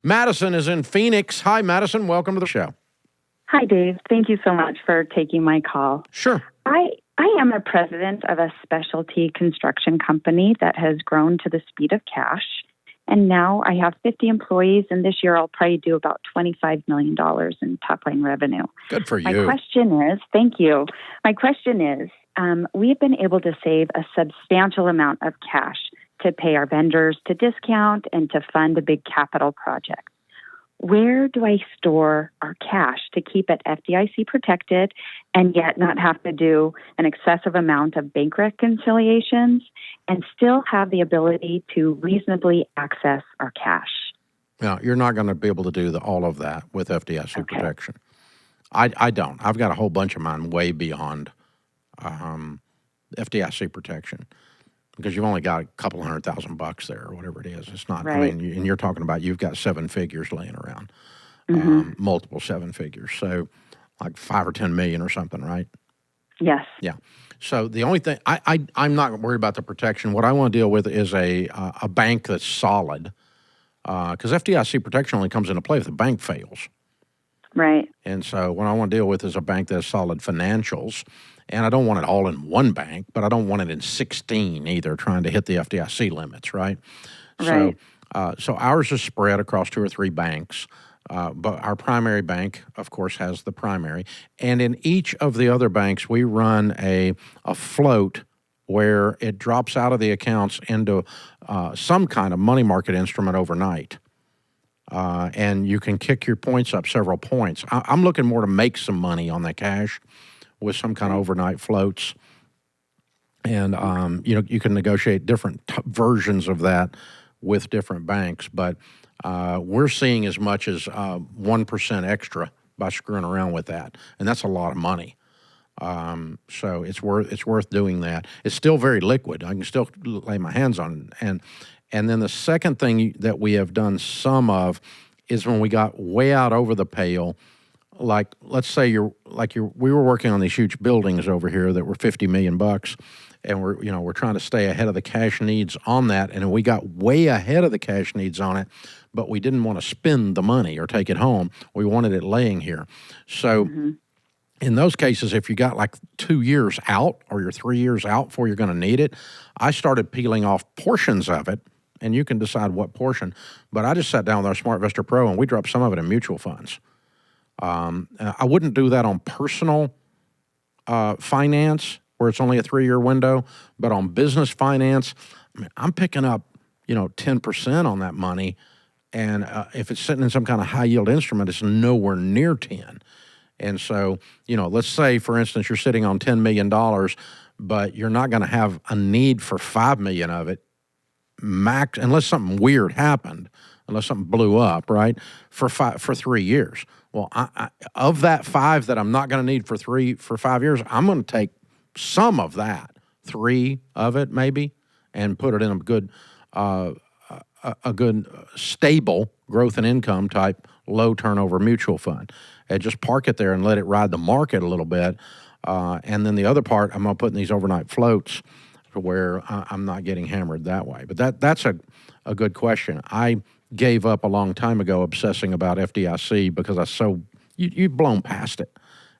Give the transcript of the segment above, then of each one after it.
Madison is in Phoenix. Hi, Madison. Welcome to the show. Hi, Dave. Thank you so much for taking my call. Sure. I am a president of a specialty construction company that has grown to the speed of cash. And now I have 50 employees, and this year I'll probably do about $25 million in top-line revenue. Good for you. My question is, thank you. My question is, we've been able to save a substantial amount of cash to pay our vendors, to discount, and to fund a big capital project. Where do I store our cash to keep it FDIC protected and yet not have to do an excessive amount of bank reconciliations and still have the ability to reasonably access our cash? No, you're not going to be able to do all of that with FDIC protection. I don't. I've got a whole bunch of mine way beyond FDIC protection because you've only got a couple $100,000 there or whatever it is. It's not, Right. I mean, and you're talking about you've got seven figures laying around, multiple seven figures. So like 5 or 10 million or something, right? Yes. Yeah. So the only thing, I'm not worried about the protection. What I want to deal with is a bank that's solid because FDIC protection only comes into play if the bank fails. Right. And so what I want to deal with is a bank that has solid financials. And I don't want it all in one bank, but I don't want it in 16 either, trying to hit the FDIC limits, right? Right. So ours is spread across 2 or 3 banks. But our primary bank, of course, has the primary. And in each of the other banks, we run a float where it drops out of the accounts into some kind of money market instrument overnight. And you can kick your points up several points. I'm looking more to make some money on that cash with some kind of overnight floats. And, you can negotiate different versions of that with different banks. But we're seeing as much as 1% extra by screwing around with that. And that's a lot of money. So it's worth doing that. It's still very liquid. I can still lay my hands on it. And then the second thing that we have done some of is when we got way out over the pale, like let's say we were working on these huge buildings over here that were $50 million, and we're trying to stay ahead of the cash needs on that, and we got way ahead of the cash needs on it, but we didn't want to spend the money or take it home. We wanted it laying here. So in those cases, if you got like 2 years out or you're 3 years out before you're going to need it, I started peeling off portions of it, and you can decide what portion. But I just sat down with our Smart Investor Pro, and we dropped some of it in mutual funds. I wouldn't do that on personal finance where it's only a 3-year window, but on business finance, I mean, I'm picking up, 10% on that money. And if it's sitting in some kind of high yield instrument, it's nowhere near 10. And so, let's say, for instance, you're sitting on $10 million, but you're not going to have a need for $5 million of it, max, unless something weird happened, unless something blew up, right, for 3 years. Well, of that 5 that I'm not going to need for 5 years, I'm going to take some of that, 3 of it maybe, and put it in a good stable growth and income type low turnover mutual fund, and just park it there and let it ride the market a little bit. And then the other part, I'm going to put in these overnight floats where I'm not getting hammered that way. But that's a good question. I gave up a long time ago obsessing about FDIC because you've blown past it.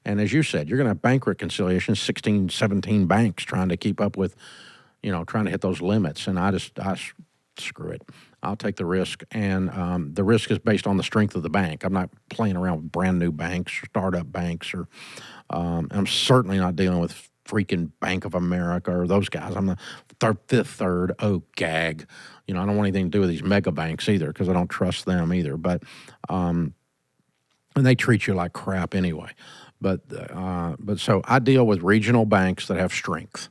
And as you said, you're going to have bank reconciliations, 16, 17 banks trying to keep up with, trying to hit those limits. And I screw it. I'll take the risk. And the risk is based on the strength of the bank. I'm not playing around with brand new banks or startup banks, or I'm certainly not dealing with freaking Bank of America or those guys. I'm the Fifth Third. Oh, gag. I don't want anything to do with these mega banks either because I don't trust them either. But and they treat you like crap anyway. But so I deal with regional banks that have strength,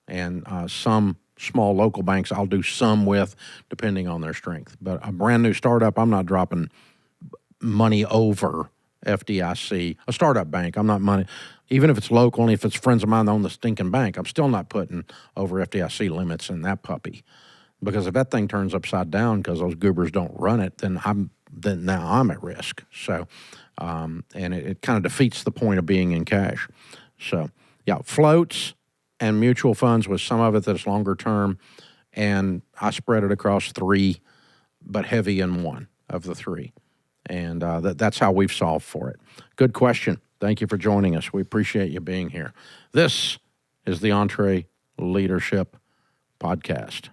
and some small local banks I'll do some with depending on their strength. But a brand new startup, I'm not dropping money over FDIC. A startup bank, I'm not money. Even if it's local, only if it's friends of mine that own the stinking bank, I'm still not putting over FDIC limits in that puppy. Because if that thing turns upside down because those goobers don't run it, then now I'm at risk. So, and it kind of defeats the point of being in cash. So, yeah, floats and mutual funds with some of it that's longer term, and I spread it across 3, but heavy in 1. of the three. And that's how we've solved for it. Good question. Thank you for joining us. We appreciate you being here. This is the EntreLeadership Podcast.